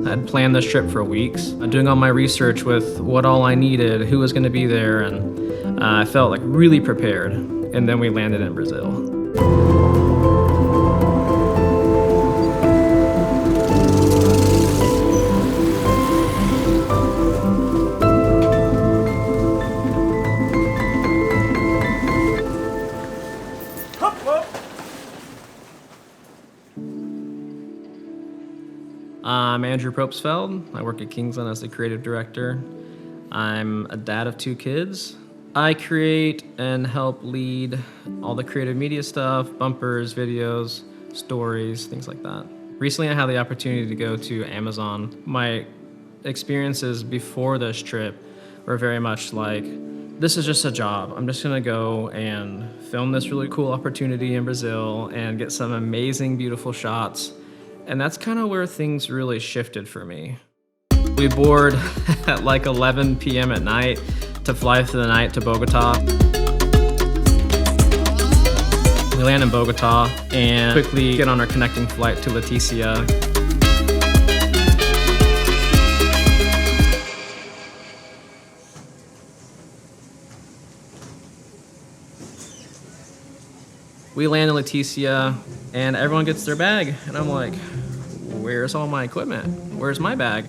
I'd planned this trip for weeks, doing all my research with what all I needed, who was going to be there, and I felt like really prepared. And then we landed in Brazil. I'm Andrew Propsfeld. I work at Kingsland as the creative director. I'm a dad of 2 kids. I create and help lead all the creative media stuff, bumpers, videos, stories, things like that. Recently, I had the opportunity to go to Amazon. My experiences before this trip were very much like, this is just a job. I'm just gonna go and film this really cool opportunity in Brazil and get some amazing, beautiful shots. And that's kind of where things really shifted for me. We board at like 11 p.m. at night to fly through the night to Bogota. We land in Bogota and quickly get on our connecting flight to Leticia. We land in Leticia and everyone gets their bag. And I'm like, where's all my equipment? Where's my bag?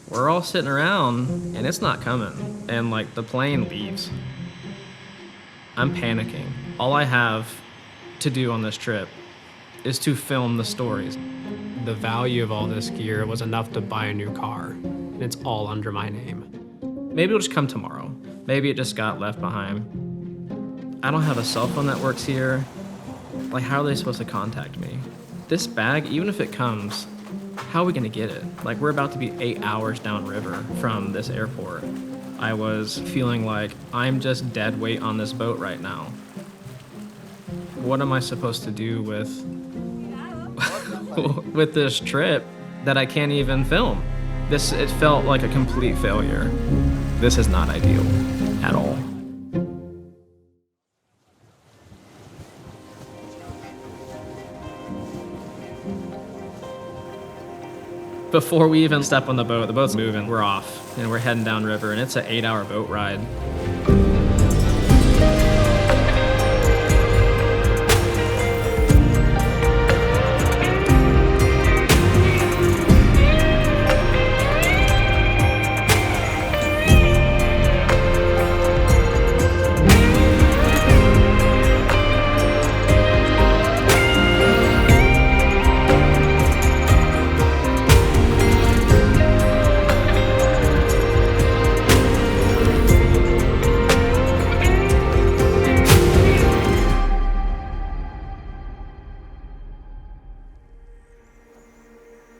We're all sitting around and it's not coming. And like the plane leaves. I'm panicking. All I have to do on this trip is to film the stories. The value of all this gear was enough to buy a new car, and it's all under my name. Maybe it'll just come tomorrow. Maybe it just got left behind. I don't have a cell phone that works here. Like, how are they supposed to contact me? This bag, even if it comes, how are we gonna get it? Like, we're about to be 8 hours downriver from this airport. I was feeling like I'm just dead weight on this boat right now. What am I supposed to do with with this trip that I can't even film? It felt like a complete failure. This is not ideal at all. Before we even step on the boat's moving, we're off, and we're heading downriver, and it's an 8-hour boat ride.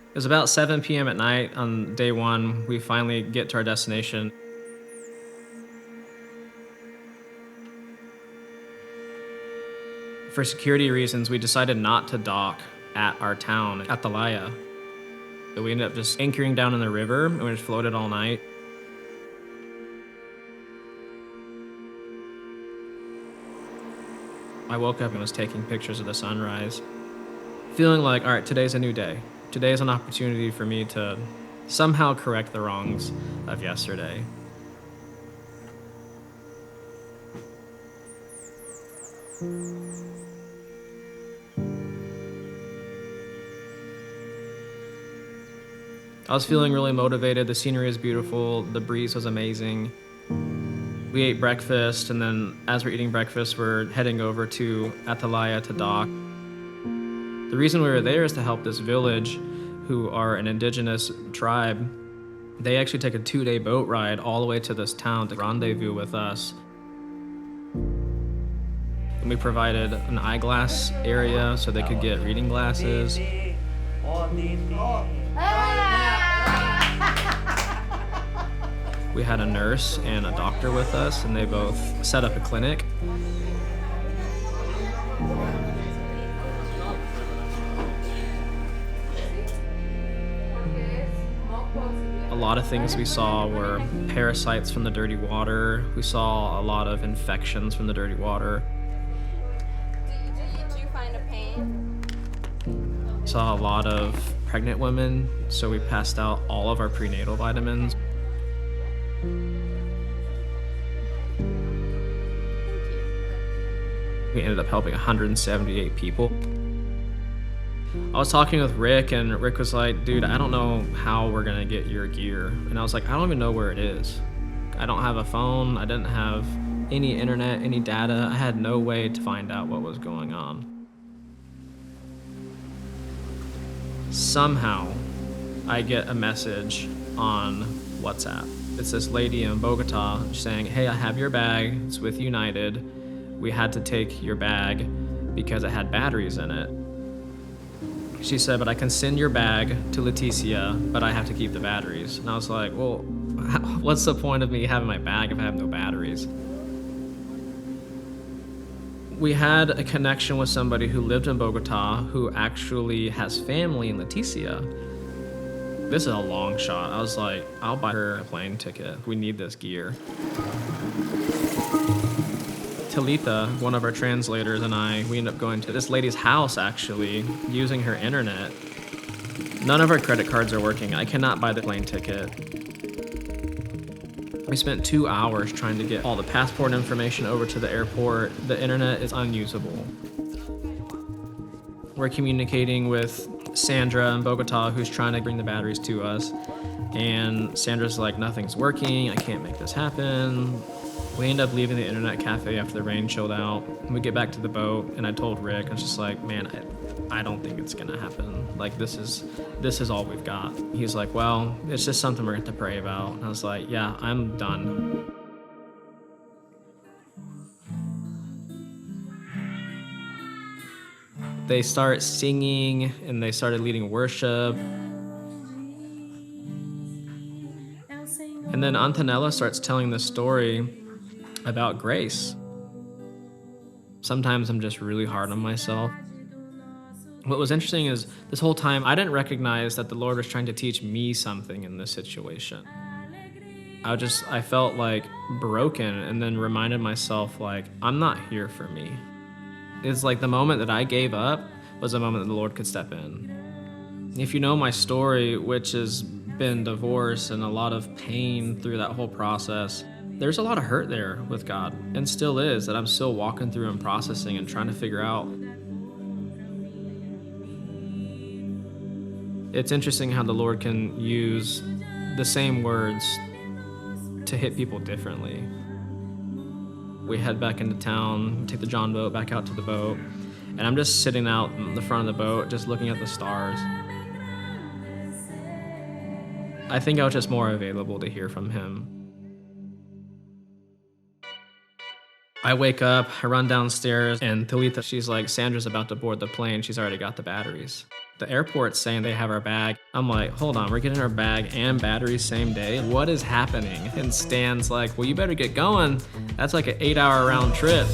It was about 7 p.m. at night on day 1. We finally get to our destination. For security reasons, we decided not to dock at our town, Atalaya. So we ended up just anchoring down in the river, and we just floated all night. I woke up and was taking pictures of the sunrise, feeling like, all right, today's a new day. Today is an opportunity for me to somehow correct the wrongs of yesterday. I was feeling really motivated. The scenery is beautiful. The breeze was amazing. We ate breakfast, and then as we're eating breakfast, we're heading over to Atalaya to dock. The reason we were there is to help this village, who are an indigenous tribe. They actually take a 2-day boat ride all the way to this town to rendezvous with us. And we provided an eyeglass area so they could get reading glasses. We had a nurse and a doctor with us, and they both set up a clinic. A lot of things we saw were parasites from the dirty water. We saw a lot of infections from the dirty water. Did you find a pain saw a lot of pregnant women, so we passed out all of our prenatal vitamins. We ended up helping 178 people. I was talking with Rick, and Rick was like, dude, I don't know how we're gonna get your gear. And I was like, I don't even know where it is. I don't have a phone, I didn't have any internet, any data. I had no way to find out what was going on. Somehow, I get a message on WhatsApp. It's this lady in Bogota saying, hey, I have your bag, it's with United. We had to take your bag because it had batteries in it. She said, but I can send your bag to Leticia, but I have to keep the batteries. And I was like, well, what's the point of me having my bag if I have no batteries? We had a connection with somebody who lived in Bogota who actually has family in Leticia. This is a long shot. I was like, I'll buy her a plane ticket. We need this gear. Talitha, one of our translators, and we ended up going to this lady's house, actually, using her internet. None of our credit cards are working. I cannot buy the plane ticket. We spent 2 hours trying to get all the passport information over to the airport. The internet is unusable. We're communicating with Sandra in Bogota, who's trying to bring the batteries to us. And Sandra's like, nothing's working. I can't make this happen. We end up leaving the internet cafe after the rain chilled out. We get back to the boat, and I told Rick, I was just like, man, I don't think it's gonna happen. Like, this is all we've got. He's like, well, it's just something we're gonna have to pray about. And I was like, yeah, I'm done. They start singing, and they started leading worship. And then Antonella starts telling this story about grace. Sometimes I'm just really hard on myself. What was interesting is this whole time I didn't recognize that the Lord was trying to teach me something in this situation. I felt like broken, and then reminded myself, like, I'm not here for me. It's like the moment that I gave up was a moment that the Lord could step in. If you know my story, which has been divorce and a lot of pain through that whole process, there's a lot of hurt there with God, and still is, that I'm still walking through and processing and trying to figure out. It's interesting how the Lord can use the same words to hit people differently. We head back into town, take the John boat back out to the boat, and I'm just sitting out in the front of the boat, just looking at the stars. I think I was just more available to hear from him. I wake up, I run downstairs, and Talitha, she's like, Sandra's about to board the plane, she's already got the batteries. The airport's saying they have our bag. I'm like, hold on, we're getting our bag and batteries same day? What is happening? And Stan's like, well, you better get going. That's like an 8-hour round trip.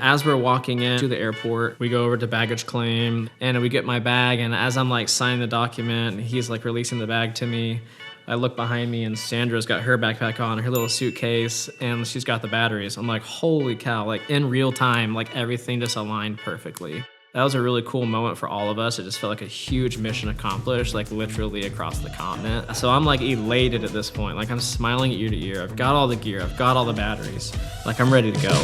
As we're walking into the airport, we go over to baggage claim, and we get my bag, and as I'm like signing the document, he's like releasing the bag to me, I look behind me, and Sandra's got her backpack on, her little suitcase, and she's got the batteries. I'm like, holy cow, like in real time, like everything just aligned perfectly. That was a really cool moment for all of us. It just felt like a huge mission accomplished, like literally across the continent. So I'm like elated at this point. Like I'm smiling ear to ear. I've got all the gear, I've got all the batteries. Like I'm ready to go.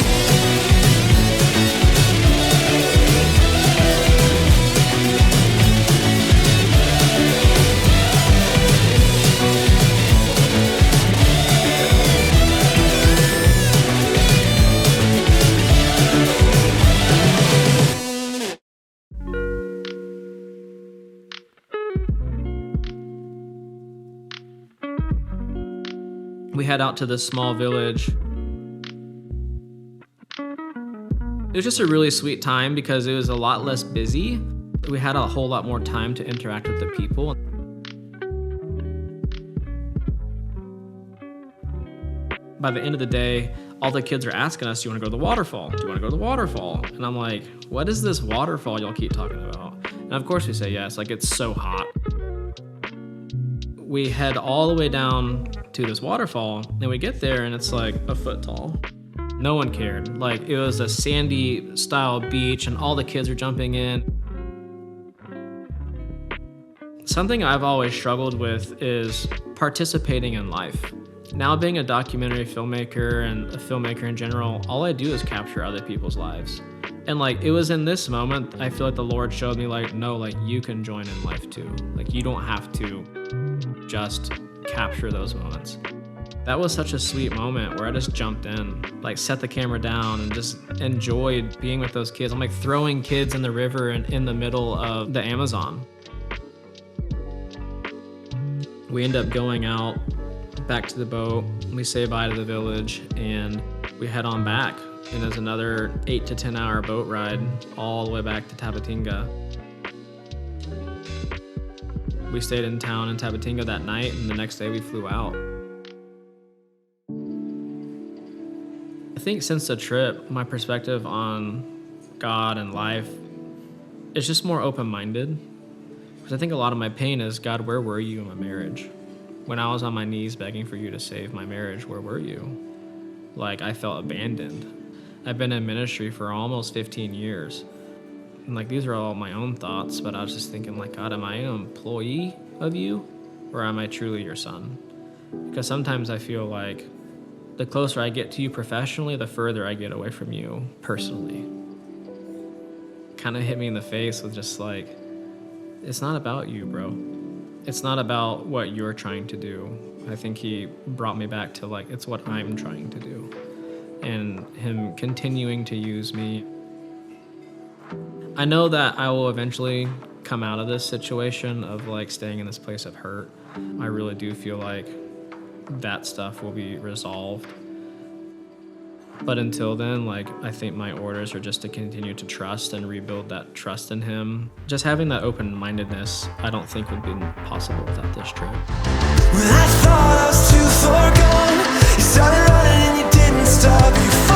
We head out to this small village. It was just a really sweet time because it was a lot less busy. We had a whole lot more time to interact with the people. By the end of the day, all the kids are asking us, do you want to go to the waterfall? Do you want to go to the waterfall? And I'm like, what is this waterfall y'all keep talking about? And of course we say yes, like it's so hot. We head all the way down to this waterfall and we get there and it's like a foot tall. No one cared. Like it was a sandy style beach and all the kids are jumping in. Something I've always struggled with is participating in life. Now being a documentary filmmaker and a filmmaker in general, all I do is capture other people's lives. And like, it was in this moment, I feel like the Lord showed me like, no, like you can join in life too. Like you don't have to just capture those moments. That was such a sweet moment where I just jumped in, like set the camera down and just enjoyed being with those kids. I'm like throwing kids in the river and in the middle of the Amazon. We end up going out back to the boat. We say bye to the village and we head on back. And there's another 8 to 10 hour boat ride all the way back to Tabatinga. We stayed in town in Tabatinga that night and the next day we flew out. I think since the trip, my perspective on God and life is just more open-minded. Because I think a lot of my pain is, God, where were you in my marriage? When I was on my knees begging for you to save my marriage, where were you? Like, I felt abandoned. I've been in ministry for almost 15 years. And like, these are all my own thoughts, but I was just thinking like, God, am I an employee of you? Or am I truly your son? Because sometimes I feel like the closer I get to you professionally, the further I get away from you personally. Kind of hit me in the face with just like, it's not about you, bro. It's not about what you're trying to do. I think he brought me back to like, it's what I'm trying to do. And him continuing to use me. I know that I will eventually come out of this situation of like staying in this place of hurt. I really do feel like that stuff will be resolved. But until then, like, I think my orders are just to continue to trust and rebuild that trust in him. Just having that open-mindedness, I don't think would be possible without this trip. When I thought I was too far gone, you started running and you didn't stop. You